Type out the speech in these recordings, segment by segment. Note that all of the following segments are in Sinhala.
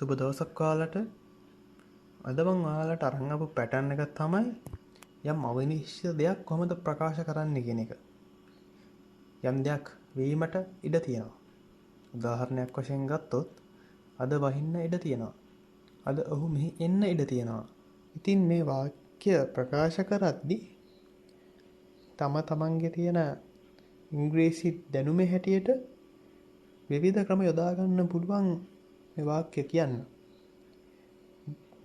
සුබ දවසක් ඔයාලට. අද මම ඔයාලට අරන් ආපු පැටර්න් එක තමයි යම් අවිනිශ්චිත දෙයක් කොහොමද ප්‍රකාශ කරන්නේ කියන එක. යම් දෙයක් වීමට ඉඩ තියෙනවා. උදාහරණයක් වශයෙන් ගත්තොත් අද වහින්න ඉඩ තියෙනවා. අද ඔහු මෙහි එන්න ඉඩ තියෙනවා. ඉතින් මේ වාක්‍ය ප්‍රකාශ කරද්දී තමන්ගේ තියෙන ඉංග්‍රීසි දැනුමේ හැටියට විවිධ ක්‍රම යොදා ගන්න පුළුවන් මේ වාක්‍ය කියන්න.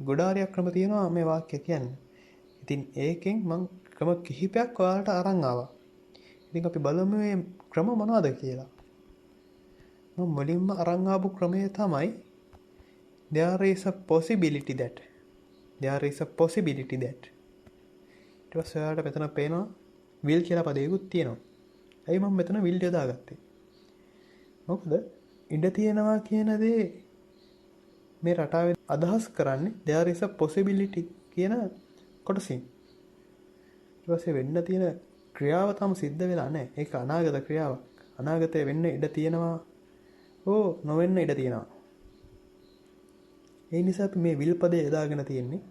ගොඩාරියක් ක්‍රම තියෙනවා මේ වාක්‍ය කියන්න. ඉතින් ඒකෙන් මම ක්‍රම කිහිපයක් ඔයාලට අරන් ආවා. ඉතින් අපි බලමු මේ ක්‍රම මොනවද කියලා. මම මුලින්ම අරන් ආපු ක්‍රමය තමයි there is a possibility that. there is a possibility that. ඊට පස්සේ ඔයාලට මෙතන පේනවා will කියලා පදයකුත් තියෙනවා. ඇයි මම මෙතන will යොදාගත්තේ? මොකද ඉඩ තියෙනවා කියන දේ මේ රටාවේ අදහස් කරන්නේ there is a possibility කියන කොටසින්. ඊට පස්සේ වෙන්න තියෙන ක්‍රියාව තම සිද්ධ වෙලා නැහැ. ඒක අනාගත ක්‍රියාවක්. අනාගතේ වෙන්න ඉඩ තියෙනවා. නොවෙන්න ඉඩ තියෙනවා. ඒ නිසා අපි මේ will පදේ යොදාගෙන තියෙන්නේ.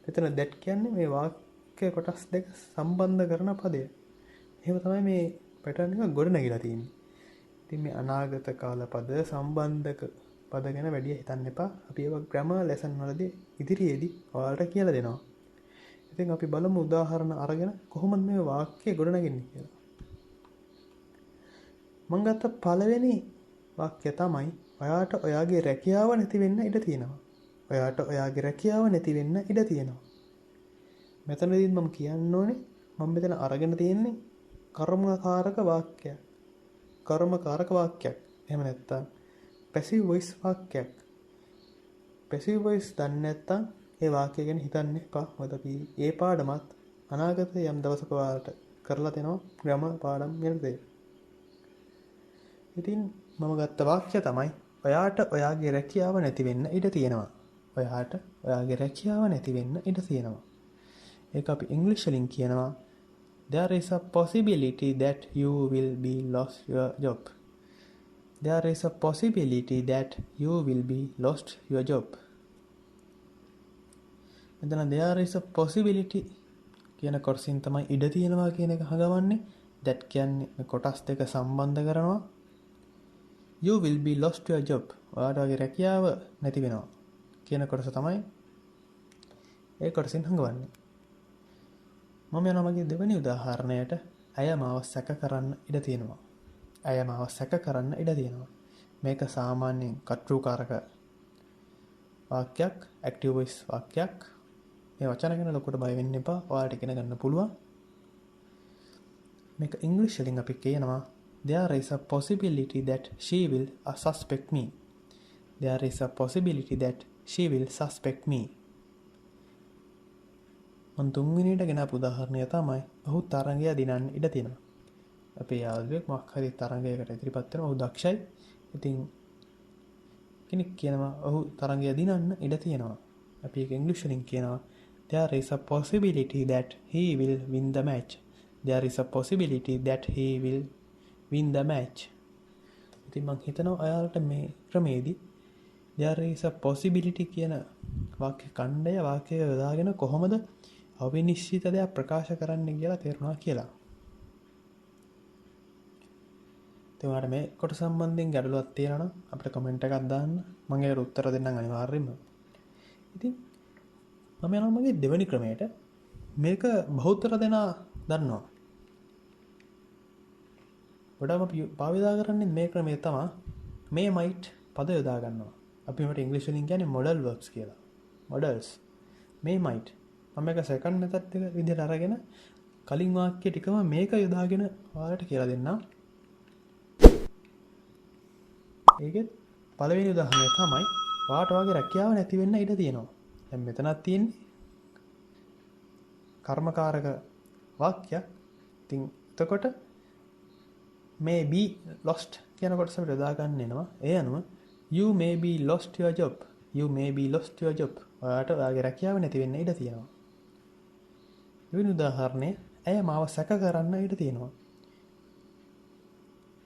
මෙතන that කියන්නේ මේ වාක්‍ය කොටස් දෙක සම්බන්ධ කරන පදය. එහෙම තමයි මේ පැටර්න් එක ගොඩ නැගිලා තියෙන්නේ. ඉතින් මේ අනාගත කාල පද සම්බන්ධක පද ගැන වැඩි හිතන්න එපා. අපි ඒවා ග්‍රැමර් ලෙසන් වලදී ඉදිරියේදී ඔයාලට කියලා දෙනවා. ඉතින් අපි බලමු උදාහරණ අරගෙන කොහොමද මේ වාක්‍ය ගොඩනගන්නේ කියලා. මම ගත්ත පළවෙනි වාක්‍ය තමයි ඔයාට ඔයාගේ රැකියාව නැති වෙන්න ඉඩ තියෙනවා. ඔයාට ඔයාගේ රැකියාව නැති වෙන්න ඉඩ තියෙනවා. මෙතනදී මම කියන්න ඕනේ මම මෙතන අරගෙන තියෙන්නේ කර්මකාරක වාක්‍යයක්. කර්මකාරක වාක්‍යයක්. එහෙම නැත්නම් passive voice වාක්‍යයක්. passive voice දන්නේ නැත්නම් ඒ වාක්‍ය ගැන හිතන්න එපා. මොකද අපි ඒ පාඩමත් අනාගතයේ යම් දවසක ඔයාලට කරලා දෙනවා ග්‍රැමර් පාඩම් යනදී. ඉතින් මම ගත්ත වාක්‍ය තමයි ඔයාට ඔයාගේ රැකියාව නැති වෙන්න ඉඩ තියෙනවා. ඔයාට ඔයාගේ රැකියාව නැති වෙන්න ඉඩ තියෙනවා. ඒක අපි ඉංග්‍රීසි වලින් කියනවා there is a possibility that you will be lost your job. there is a possibility that you will be lost your job. මෙතන there is a possibility කියන කොටසින් තමයි ඉඩ තියෙනවා කියන එක හඟවන්නේ. that කියන්නේ කොටස් දෙක සම්බන්ධ කරනවා. you will be lost your job. ඔයාලගේ රැකියාව නැති වෙනවා කියන කොටස තමයි ඒ කොටසින් හඟවන්නේ. මම යනවා මගේ දෙවෙනි උදාහරණයට. ඇය මාව සැක කරන්න ඉඩ තියෙනවා. ඇය මාව සැක කරන්න ඉඩ තියෙනවා. මේක සාමාන්‍යයෙන් කර්තෘකාරක වාක්‍යයක්, active voice වාක්‍යයක්. මේ වචන ගැන ලොකුට බය වෙන්න එපා. ඔයාලට ඉගෙන ගන්න පුළුවන්. මේක ඉංග්‍රීසි වලින් අපි කියනවා there is a possibility that she will suspect me. there is a possibility that she will suspect me. මම තුන්වෙනියට ගෙන ආපු උදාහරණය තමයි ඔහු තරංගය දිනන්න ඉඩ තියෙනවා. අපේ යාළුවෙක් මොකක් හරි තරංගයකට ඉදිරිපත් වෙනවා. ඔහු දක්ෂයි. ඉතින් කෙනෙක් කියනවා ඔහු තරංගය දිනන්න ඉඩ තියෙනවා. අපි ඒක ඉංග්‍රීසි වලින් කියනවා there is a possibility that he will win the match. there is a possibility that he will win the match. ඉතින් මම හිතනවා ඔයාලට මේ ක්‍රමේදී there is a possibility කියන වාක්‍ය ඛණ්ඩය වාක්‍යය යොදාගෙන කොහොමද අවිනිශ්චිත දෙයක් ප්‍රකාශ කරන්න කියලා තේරුණා කියලා. ඉතින් ඔයාලට මේ කොට සම්බන්ධයෙන් ගැටලුවක් තියෙනවා නම් අපිට කමෙන්ට් එකක් දාන්න. මම ඒකට උත්තර දෙන්නම් අනිවාර්යයෙන්ම. ඉතින් මම යනවා මගේ දෙවෙනි ක්‍රමයට. මේක බහුතර දෙනා දන්නවා. ගොඩාම භාවිතා කරන්නේ මේ ක්‍රමය තමයි මේ might පද යොදා ගන්නවා. අපි මේකට ඉංග්‍රීසි වලින් කියන්නේ modal verbs කියලා. modals. මේ might. මම මේක second method එක විදිහට අරගෙන කලින් වාක්‍ය ටිකම මේක යොදාගෙන ඔයාලට කියලා දෙන්නම්. ඒකෙත් පළවෙනි උදාහරණය තමයි ඔයාට ඔයාගේ රැකියාව නැති වෙන්න ඉඩ තියෙනවා. දැන් මෙතනක් තියෙන්නේ කර්මකාරක වාක්‍යයක්. ඉතින් එතකොට may be lost කියන කොටස අපිට යොදා ගන්න වෙනවා. ඒ අනුව you may be lost your job. you may be lost your job. ඔයාට ඔයාගේ රැකියාව නැති වෙන්න ඉඩ තියෙනවා. දෙවෙනි උදාහරණය ඇය මාව සැක කරන්න ඉඩ තියෙනවා.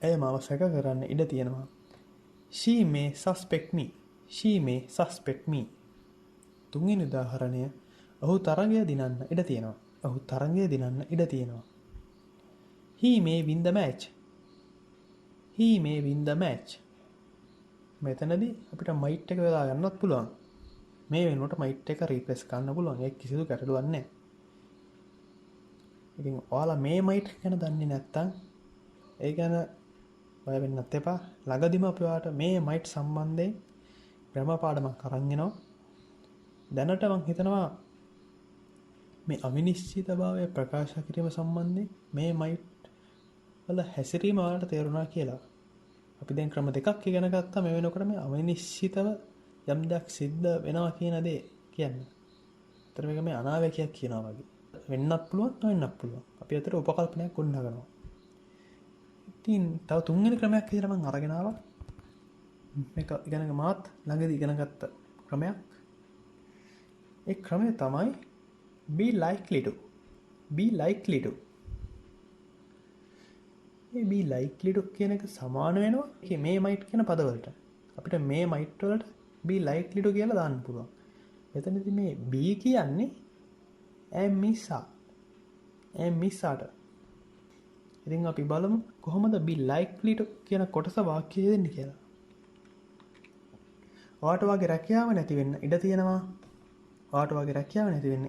ඇය මාව සැක කරන්න ඉඩ තියෙනවා. she may suspect me. she may suspect me. තුන්වෙනි උදාහරණය ඔහු තරගය දිනන්න ඉඩ තියෙනවා. ඔහු තරගය දිනන්න ඉඩ තියෙනවා. he may win the match. he may win the match. මෙතනදී අපිට might එක යොදා ගන්නත් පුළුවන්. මේ වෙනුවට might එක රීප්ලේස් කරන්න පුළුවන්. ඒක කිසිදු ගැටලුවක් නැහැ. ඉතින් ඔයාලා මේ might ගැන දන්නේ නැත්නම් ඒ ගැන බය වෙන්නත් එපා. ළඟදිම අපි ඔයාලට මේ might සම්බන්ධයෙන් ග්‍රැමර් පාඩමක් අරන් එනවා. දැනට මම හිතනවා මේ අවිනිශ්චිතභාවය ප්‍රකාශ කිරීම සම්බන්ධයෙන් මේ might වල හැසිරීම ඔයාලට තේරුණා කියලා. අපි දැන් ක්‍රම දෙකක් ඉගෙන ගත්තා මේ වෙනකොට මේ අවිනිශ්චිතව යම් දෙයක් සිද්ධ වෙනවා කියන දේ කියන්නේ. ඒතර මේක මේ අනාවැකියක් කියනවා වගේ. වෙන්නත් පුළුවන් නොවෙන්නත් පුළුවන්. අපි අතර උපකල්පනයක් ගොඩනගනවා. ඉතින් තව තුන්වෙනි ක්‍රමයක් විදිහට මම අරගෙන ආවා. මේක ඉගෙනගෙන මාත් ළඟදී ඉගෙන ගත්ත ක්‍රමයක්. ඒ ක්‍රමය තමයි be likely to. be likely to. මේ be likely to කියන එක සමාන වෙනවා මේ might කියන පදවලට. අපිට මේ might වලට be likely to කියලා දාන්න පුළුවන්. එතනදී මේ be කියන්නේ මිසාට. ඉතින් අපි බලමු කොහොමද be likely to කියන කොටස වාක්‍යයේ දෙන්නේ කියලා. ඔයාට වගේ රැකියාව නැති වෙන්න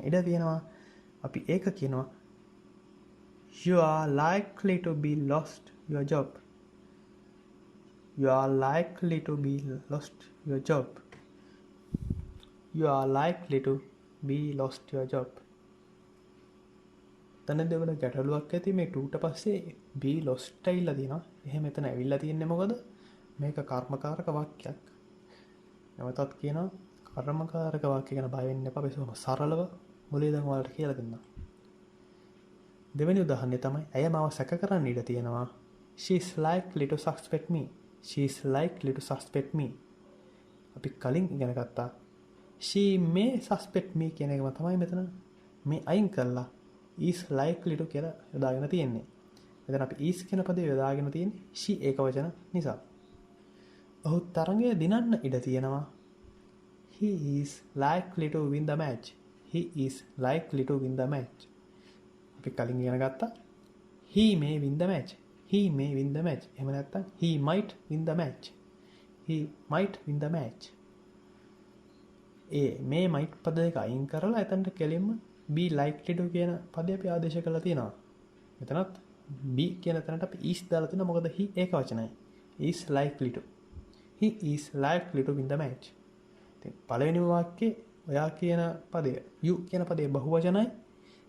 ඉඩ තියෙනවා. අපි ඒක කියනවා you are likely to be lost your job. You are likely to be lost your job. You are likely to be lost your job. තනදී ඔයාලට ගැටලුවක් ඇති මේ ටූට පස්සේ be lost ඇවිල්ලා තියෙනවා. එහෙම එතන ඇවිල්ලා තියෙන්නේ මොකද? මේක කර්මකාරක වාක්‍යයක්. නැවතත් කියනවා කර්මකාරක වාක්‍ය ගැන බය වෙන්න එපා. බෙසම සරලව මුලින් ඉඳන් ඔයාලට කියලා දෙන්නම්. දෙවෙනි උදාහරණය තමයි ඇය මාව සැක කරන්න ඉඩ තියෙනවා. She is likely to suspect me. She is likely to suspect me. අපි කලින් ඉගෙන ගත්තා. She may suspect me කියන එකම තමයි මෙතන මේ අයින් කරලා is likely to කියලා යොදාගෙන තියෙන්නේ. මෙතන අපි is කියන පදේ යොදාගෙන තියෙන්නේ she ඒකවචන නිසා. ඔහු තරගය දිනන්න ඉඩ තියෙනවා. He is likely to win the match. He is likely to win the match. අපි කලින් ඉගෙන ගත්තා he may win the match. He may win the match. එහෙම නැත්නම් he might win the match. He might win the match. මේ might පද දෙක අයින් කරලා එතනට කෙලින්ම be likely to කියන පදේ අපි ආදේශ කරලා තියෙනවා. මෙතනත් be කියන තැනට අපි is දාලා තිනවා මොකද he ඒක වචනයි. is likely to. He is likely to win the match. ඉතින් පළවෙනි වාක්‍යයේ ඔයා කියන පදය you කියන පදේ බහුවචනයි.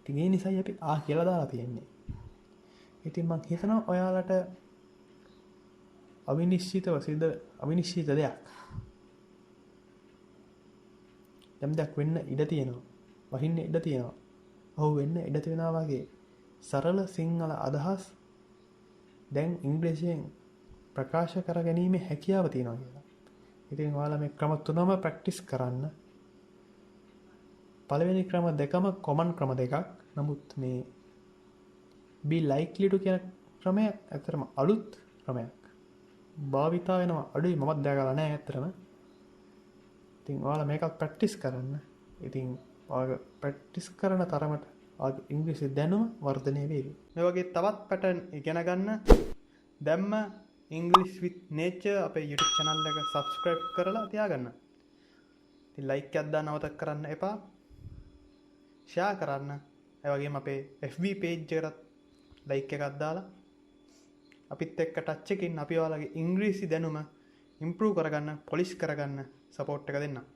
ඉතින් ඒ නිසායි අපි ආ කියලා දාලා තියෙන්නේ. ඉතින් මම හිතනවා ඔයාලට අවිනිශ්චිත දෙයක් යම් දෙයක් වෙන්න ඉඩ තියෙනවා. වහින්න ඉඩ තියෙනවා. ඔහු වෙන්න ඉඩ තියෙනවා වගේ සරල සිංහල අදහස් දැන් ඉංග්‍රීසියෙන් ප්‍රකාශ කර ගැනීමේ හැකියාව තියෙනවා කියලා. ඉතින් ඔයාලා මේ ක්‍රම තුනම ප්‍රැක්ටිස් කරන්න. පළවෙනි ක්‍රම දෙකම කොමන් ක්‍රම දෙකක්. නමුත් මේ be likely to කියන ක්‍රමය ඇත්තටම අලුත් ක්‍රමයක්. භාවිතා වෙනවා අඩුයි මමත් දැකලා නැහැ ඇත්තටම. ඉතින් ඔයාලා මේකත් ප්‍රැක්ටිස් කරන්න. ඉතින් ඔයාලා ප්‍රැක්ටිස් කරන තරමට ඔයාගේ ඉංග්‍රීසි දැනුම වර්ධනය වේවි. මේ වගේ තවත් පැටර්න් ඉගෙන ගන්න දැම්ම English with Nature අපේ YouTube channel එක subscribe කරලා තියාගන්න. ඉතින් like එකක් දාන්න අමතක කරන්න එපා. share කරන්න. ඒ වගේම අපේ FB page එකටත් like එකක් දාලා අපිත් එක්ක touch එකකින් අපි ඔයාලගේ ඉංග්‍රීසි දැනුම improve කරගන්න, polish කරගන්න support එක දෙන්න.